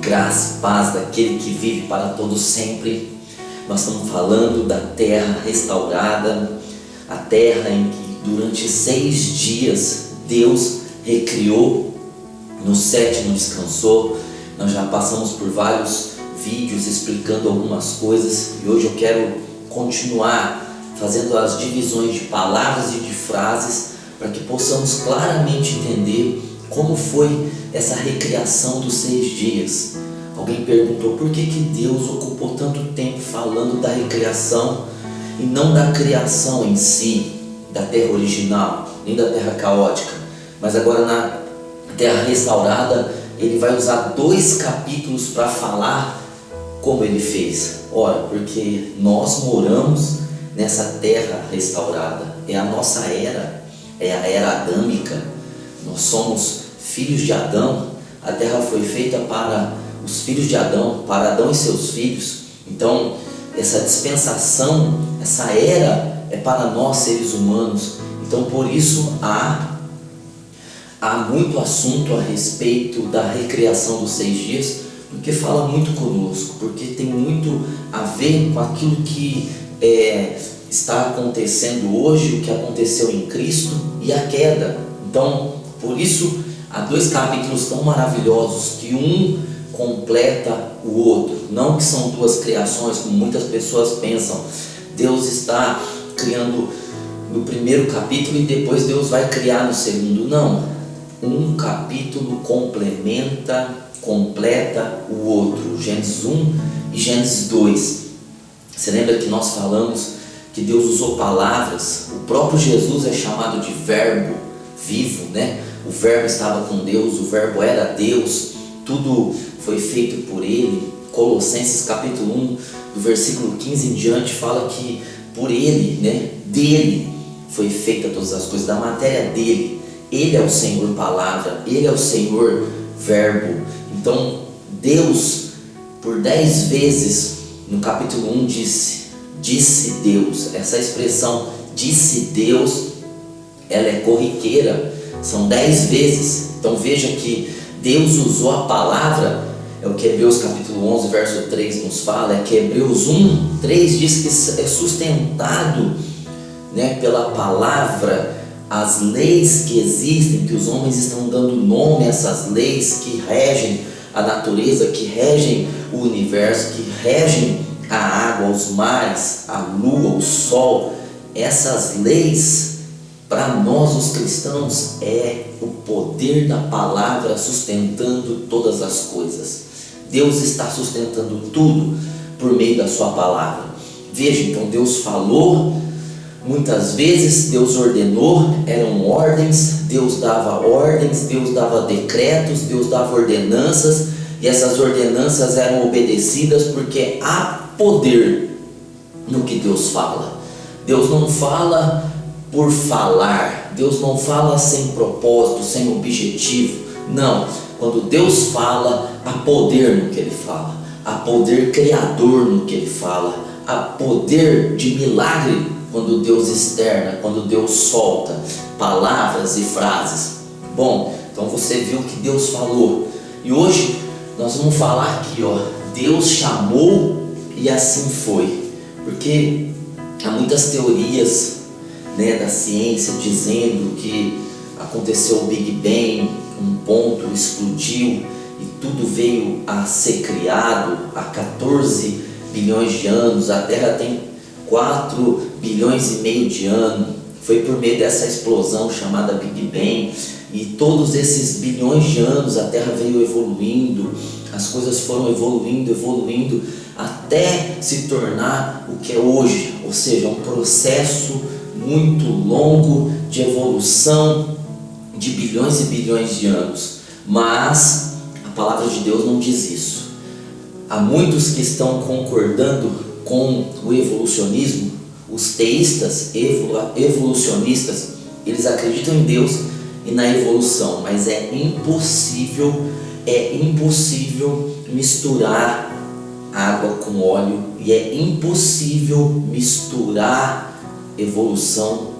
Graça e paz daquele que vive para todo sempre. Nós estamos falando da terra restaurada, a terra em que durante 6 dias Deus recriou, no 7º descansou. Nós já passamos por vários vídeos explicando algumas coisas e hoje eu quero continuar fazendo as divisões de palavras e de frases para que possamos claramente entender como foi essa recriação dos 6 dias. Alguém perguntou por que Deus ocupou tanto tempo falando da recriação e não da criação em si, da terra original, nem da terra caótica. Mas agora na terra restaurada ele vai usar 2 capítulos para falar como ele fez. Ora, porque nós moramos nessa terra restaurada, é a nossa era, é a era adâmica. Nós somos filhos de Adão, a terra foi feita para os filhos de Adão, para Adão e seus filhos. Então, essa dispensação, essa era é para nós seres humanos. Então, por isso há muito assunto a respeito da recriação dos 6 dias, porque fala muito conosco, porque tem muito a ver com aquilo que está acontecendo hoje, o que aconteceu em Cristo e a queda. Então, por isso, há 2 capítulos tão maravilhosos que um completa o outro. Não que são 2 criações, como muitas pessoas pensam. Deus está criando no 1º capítulo e depois Deus vai criar no 2º. Não. Um capítulo completa o outro. Gênesis 1 e Gênesis 2. Você lembra que nós falamos que Deus usou palavras? O próprio Jesus é chamado de verbo vivo, né? O verbo estava com Deus, o verbo era Deus, tudo foi feito por ele. Colossenses capítulo 1, do versículo 15 em diante, fala que por ele, né, dele foi feita todas as coisas, da matéria dele. Ele é o Senhor palavra, ele é o Senhor verbo. Então Deus, por 10 vezes no capítulo 1 disse Deus. Essa expressão disse Deus, ela é corriqueira, são 10 vezes. Então veja que Deus usou a palavra, é o que Hebreus capítulo 11 verso 3 nos fala, é que Hebreus 1, 3 diz que é sustentado, né, pela palavra as leis que existem, que os homens estão dando nome a essas leis que regem a natureza, que regem o universo, que regem a água, os mares, a lua, o sol. Essas leis, para nós os cristãos, é o poder da palavra sustentando todas as coisas. Deus está sustentando tudo por meio da sua palavra. Veja, então Deus falou, muitas vezes Deus ordenou, eram ordens, Deus dava ordens, Deus dava decretos, Deus dava ordenanças, e essas ordenanças eram obedecidas porque há poder no que Deus fala. Deus não fala por falar, Deus não fala sem propósito, sem objetivo. Não, quando Deus fala, há poder no que Ele fala, há poder criador no que Ele fala, há poder de milagre quando Deus externa, quando Deus solta palavras e frases. Bom, então você viu que Deus falou, e hoje nós vamos falar aqui, Deus chamou e assim foi, porque há muitas teorias, né, da ciência dizendo que aconteceu o Big Bang, um ponto explodiu e tudo veio a ser criado há 14 bilhões de anos, a Terra tem 4 bilhões e meio de anos, foi por meio dessa explosão chamada Big Bang, e todos esses bilhões de anos a Terra veio evoluindo, as coisas foram evoluindo até se tornar o que é hoje, ou seja, um processo muito longo de evolução de bilhões e bilhões de anos. Mas a palavra de Deus não diz isso. Há muitos que estão concordando com o evolucionismo. Os teístas evolucionistas, eles acreditam em Deus e na evolução, mas é impossível misturar água com óleo, e é impossível misturar evolução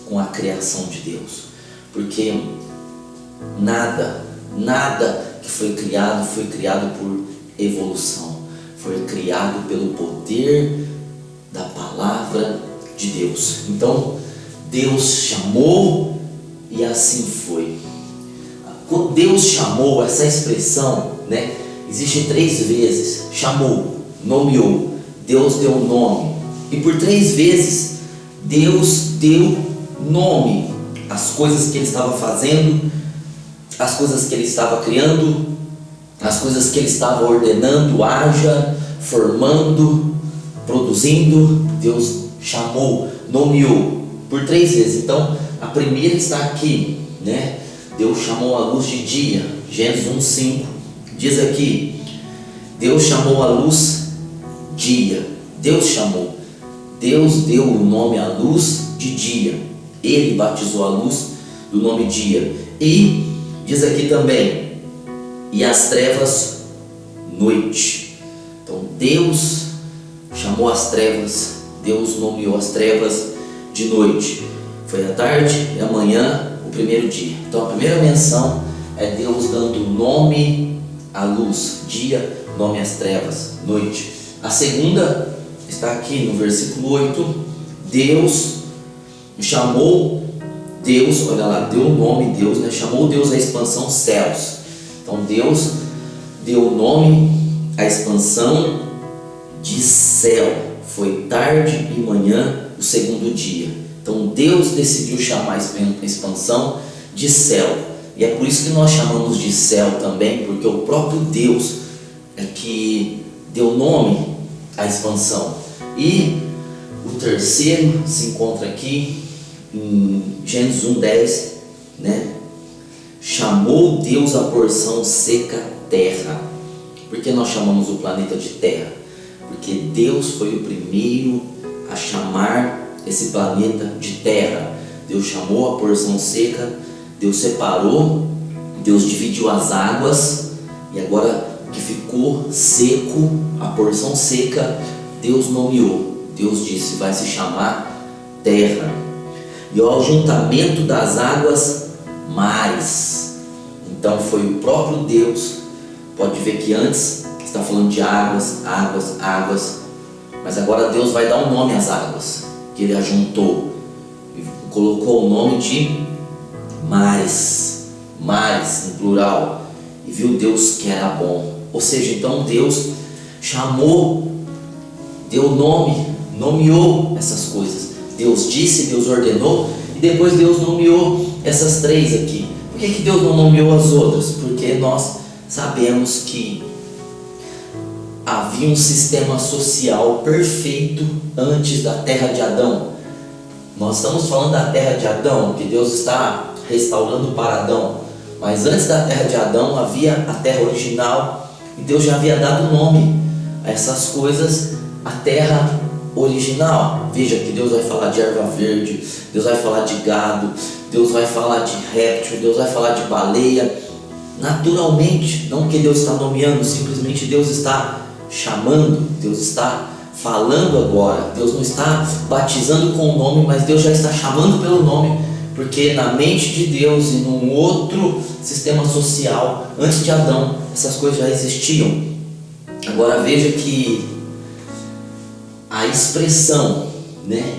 com a criação de Deus, porque nada que foi criado por evolução. Foi criado pelo poder da palavra de Deus. Então, Deus chamou e assim foi. Quando Deus chamou, essa expressão, existe 3 vezes. Chamou, nomeou, Deus deu nome. E por 3 vezes, Deus deu nome às coisas que Ele estava fazendo, às coisas que Ele estava criando, às coisas que Ele estava ordenando, haja, formando, produzindo. Deus chamou, nomeou por 3 vezes. Então, a primeira está aqui, Deus chamou a luz de dia, Gênesis 1:5, diz aqui, Deus chamou a luz dia, Deus chamou, Deus deu o nome à luz de dia, Ele batizou a luz do nome dia, e diz aqui também, e as trevas noite. Então Deus chamou as trevas, Deus nomeou as trevas de noite. Foi a tarde e a manhã, o primeiro dia. Então a primeira menção é Deus dando nome à luz, dia, nome às trevas, noite. A segunda está aqui no versículo 8, Deus chamou, Deus, olha lá, deu o nome Deus, chamou Deus à expansão céus. Então Deus deu o nome à expansão de céu. Foi tarde e manhã, o segundo dia. Então Deus decidiu chamar a expansão de céu. E é por isso que nós chamamos de céu também, porque o próprio Deus é que deu nome à expansão. E o terceiro se encontra aqui em Gênesis 1:10, chamou Deus a porção seca terra. Por que nós chamamos o planeta de terra? Porque Deus foi o primeiro a chamar esse planeta de terra. Deus chamou a porção seca, Deus separou, Deus dividiu as águas, e agora o que ficou seco, a porção seca, Deus nomeou. Deus disse, vai se chamar terra. E ao ajuntamento das águas, mares. Então foi o próprio Deus. Pode ver que antes está falando de águas, mas agora Deus vai dar um nome às águas que Ele ajuntou e colocou o nome de mares, no plural. E viu Deus que era bom. Ou seja, então Deus chamou, deu nome, nomeou essas coisas. Deus disse, Deus ordenou, e depois Deus nomeou essas 3 aqui. Por que Deus não nomeou as outras? Porque nós sabemos que havia um sistema social perfeito antes da terra de Adão. Nós estamos falando da terra de Adão, que Deus está restaurando para Adão. Mas antes da terra de Adão havia a terra original, e Deus já havia dado nome a essas coisas, a terra original. Veja que Deus vai falar de erva verde, Deus vai falar de gado, Deus vai falar de réptil, Deus vai falar de baleia. Naturalmente, não que Deus está nomeando, simplesmente Deus está chamando, Deus está falando agora. Deus não está batizando com o nome, mas Deus já está chamando pelo nome, porque na mente de Deus e num outro sistema social, antes de Adão, essas coisas já existiam. Agora veja que a expressão,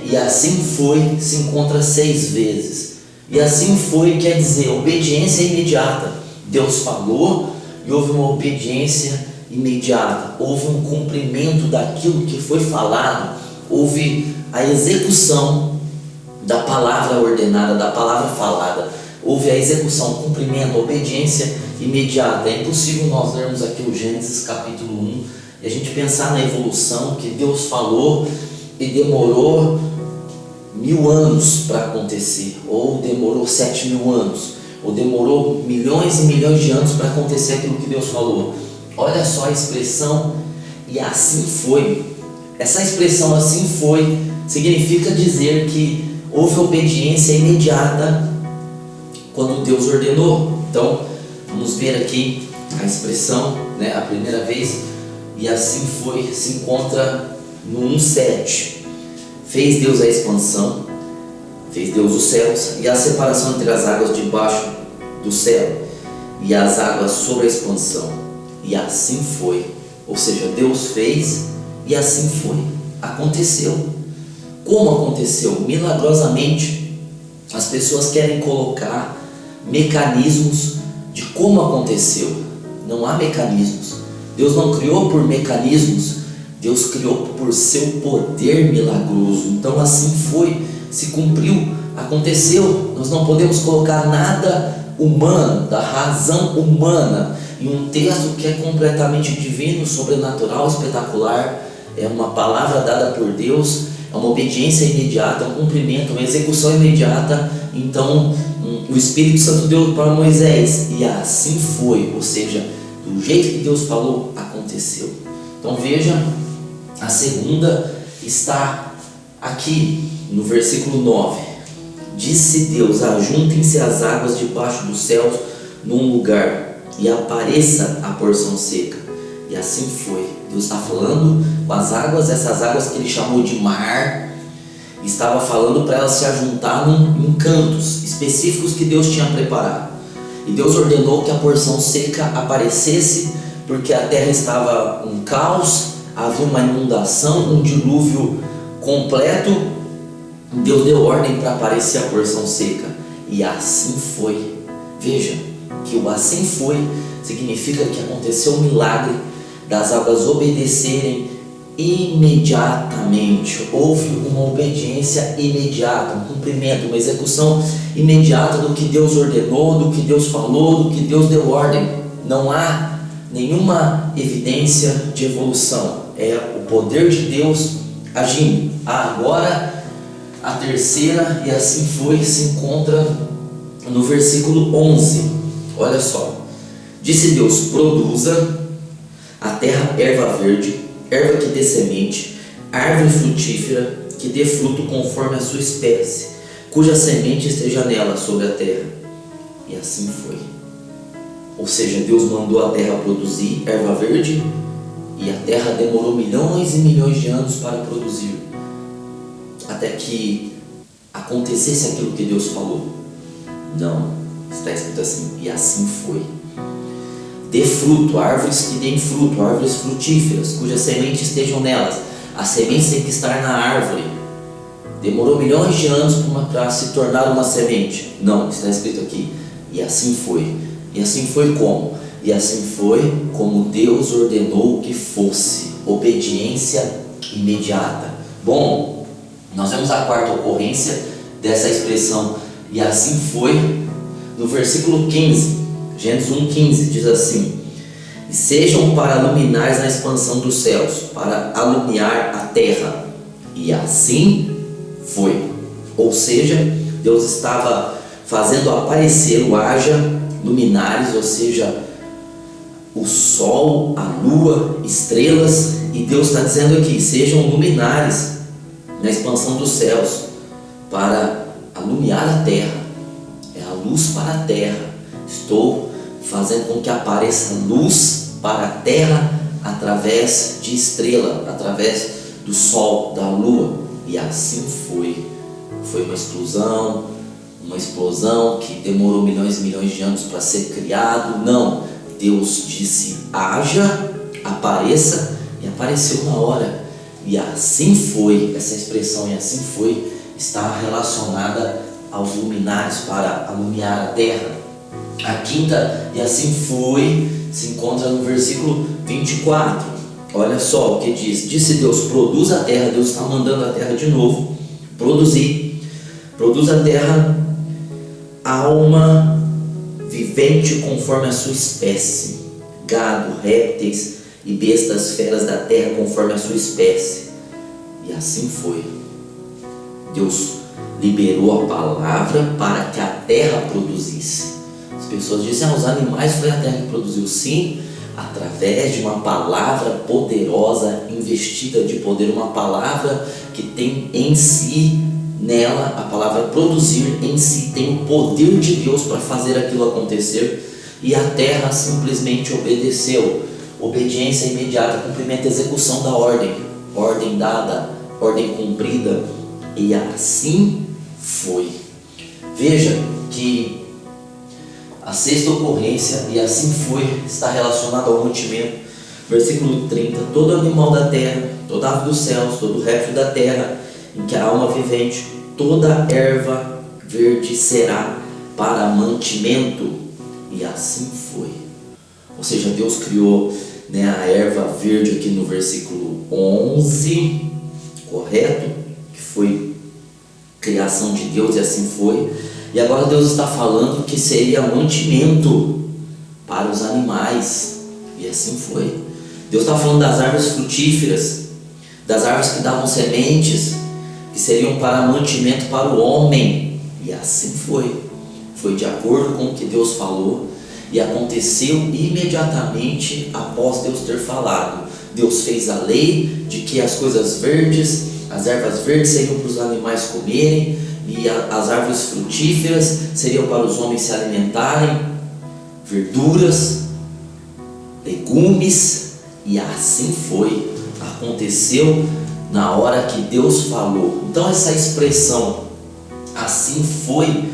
e assim foi, se encontra 6 vezes. E assim foi quer dizer obediência imediata. Deus falou e houve uma obediência imediata, houve um cumprimento daquilo que foi falado, houve a execução da palavra ordenada, da palavra falada, houve a execução, cumprimento, obediência imediata. É impossível nós lermos aqui o Gênesis capítulo 1 e a gente pensar na evolução que Deus falou e demorou 1000 anos para acontecer, ou demorou 7.000 anos, ou demorou milhões e milhões de anos para acontecer aquilo que Deus falou. Olha só a expressão, e assim foi. Essa expressão assim foi significa dizer que houve obediência imediata quando Deus ordenou. Então vamos ver aqui a expressão, a primeira vez, e assim foi, se encontra no 1:7. Fez Deus a expansão, fez Deus os céus e a separação entre as águas debaixo do céu e as águas sobre a expansão. E assim foi. Ou seja, Deus fez e assim foi. Aconteceu. Como aconteceu? Milagrosamente. As pessoas querem colocar mecanismos de como aconteceu. Não há mecanismos. Deus não criou por mecanismos. Deus criou por seu poder milagroso. Então assim foi, se cumpriu, aconteceu. Nós não podemos colocar nada humano, da razão humana, em um texto que é completamente divino, sobrenatural, espetacular. É uma palavra dada por Deus, é uma obediência imediata, um cumprimento, uma execução imediata. Então o Espírito Santo deu para Moisés e assim foi, ou seja, do jeito que Deus falou, aconteceu. Então veja, a segunda está aqui no versículo 9. Disse Deus: ajuntem-se as águas debaixo dos céus num lugar e apareça a porção seca. E assim foi. Deus está falando com as águas, essas águas que ele chamou de mar, estava falando para elas se ajuntar em cantos específicos que Deus tinha preparado. E Deus ordenou que a porção seca aparecesse, porque a terra estava um caos, havia uma inundação, um dilúvio completo. Deus deu ordem para aparecer a porção seca, e assim foi. Veja que o assim foi significa que aconteceu um milagre das águas obedecerem imediatamente. Houve uma obediência imediata, um cumprimento, uma execução imediata do que Deus ordenou, do que Deus falou, do que Deus deu ordem. Não há nenhuma evidência de evolução, é o poder de Deus agindo. Agora a terceira, e assim foi, se encontra no versículo 11. Olha só. Disse Deus: produza a terra erva verde, erva que dê semente, árvore frutífera que dê fruto conforme a sua espécie, cuja semente esteja nela sobre a terra. E assim foi. Ou seja, Deus mandou a terra produzir erva verde, e a terra demorou milhões e milhões de anos para produzir, até que acontecesse aquilo que Deus falou. Não, está escrito assim: e assim foi. Dê fruto, árvores que deem fruto, árvores frutíferas, cujas sementes estejam nelas. A semente tem que estar na árvore. Demorou milhões de anos para se tornar uma semente. Não, está escrito aqui: e assim foi. E assim foi como? E assim foi como Deus ordenou que fosse. Obediência imediata. Bom, nós vemos a quarta ocorrência dessa expressão, e assim foi, no versículo 15. Gênesis 1,15 diz assim: e sejam para luminares na expansão dos céus, para alumiar a terra. E assim foi. Ou seja, Deus estava fazendo aparecer o haja luminares, ou seja, o sol, a lua, estrelas. E Deus está dizendo aqui: sejam luminares na expansão dos céus, para alumiar a terra. É a luz para a terra. Estou fazendo com que apareça luz para a terra através de estrela, através do sol, da lua. E assim foi. Foi uma explosão que demorou milhões e milhões de anos para ser criado. Não, Deus disse: haja, apareça, e apareceu na hora. E assim foi. Essa expressão "e assim foi" está relacionada aos luminares para alumiar a terra. A quinta, e assim foi, se encontra no versículo 24. Olha só o que diz: disse Deus: produza a terra. Deus está mandando a terra de novo produzir. Produz a terra alma vivente conforme a sua espécie, gado, répteis e bestas, feras da terra conforme a sua espécie. E assim foi. Deus liberou a palavra para que a terra produzisse. As pessoas dizem: os animais foi a terra que produziu. Sim, através de uma palavra poderosa, investida de poder, uma palavra que tem em si, nela, a palavra produzir em si tem o poder de Deus para fazer aquilo acontecer. E a terra simplesmente obedeceu. Obediência imediata, cumprimento e execução da ordem. Ordem dada, ordem cumprida. E assim foi. Veja que a sexta ocorrência, e assim foi, está relacionada ao mantimento. Versículo 30: todo animal da terra, toda ave dos céus, todo réptil da terra, em que há alma vivente, toda erva verde será para mantimento. E assim foi. Ou seja, Deus criou, a erva verde aqui no versículo 11, correto? Que foi criação de Deus e assim foi. E agora Deus está falando que seria mantimento para os animais, e assim foi. Deus está falando das árvores frutíferas, das árvores que davam sementes, que seriam para mantimento para o homem, e assim foi. Foi de acordo com o que Deus falou, e aconteceu imediatamente após Deus ter falado. Deus fez a lei de que as coisas verdes, as ervas verdes seriam para os animais comerem, e as árvores frutíferas seriam para os homens se alimentarem, verduras, legumes, e assim foi. Aconteceu na hora que Deus falou. Então essa expressão, assim foi,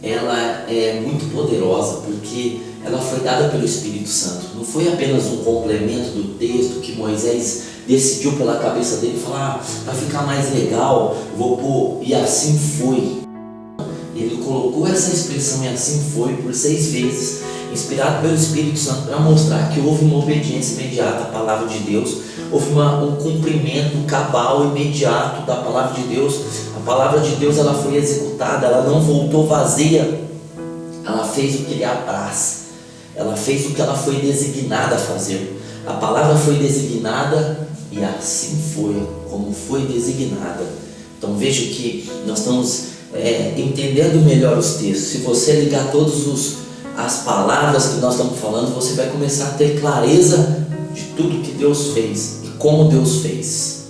ela é muito poderosa, porque ela foi dada pelo Espírito Santo. Não foi apenas um complemento do texto que Moisés decidiu pela cabeça dele falar, para ficar mais legal, vou pôr, e assim foi. Ele colocou essa expressão, e assim foi, por 6 vezes, inspirado pelo Espírito Santo, para mostrar que houve uma obediência imediata à palavra de Deus, houve um cumprimento cabal imediato da palavra de Deus. A palavra de Deus, ela foi executada, ela não voltou vazia, ela fez o que lhe apraz, ela fez o que ela foi designada a fazer. A palavra foi designada e assim foi, como foi designada. Então veja que nós estamos entendendo melhor os textos. Se você ligar as palavras que nós estamos falando, você vai começar a ter clareza de tudo que Deus fez e como Deus fez.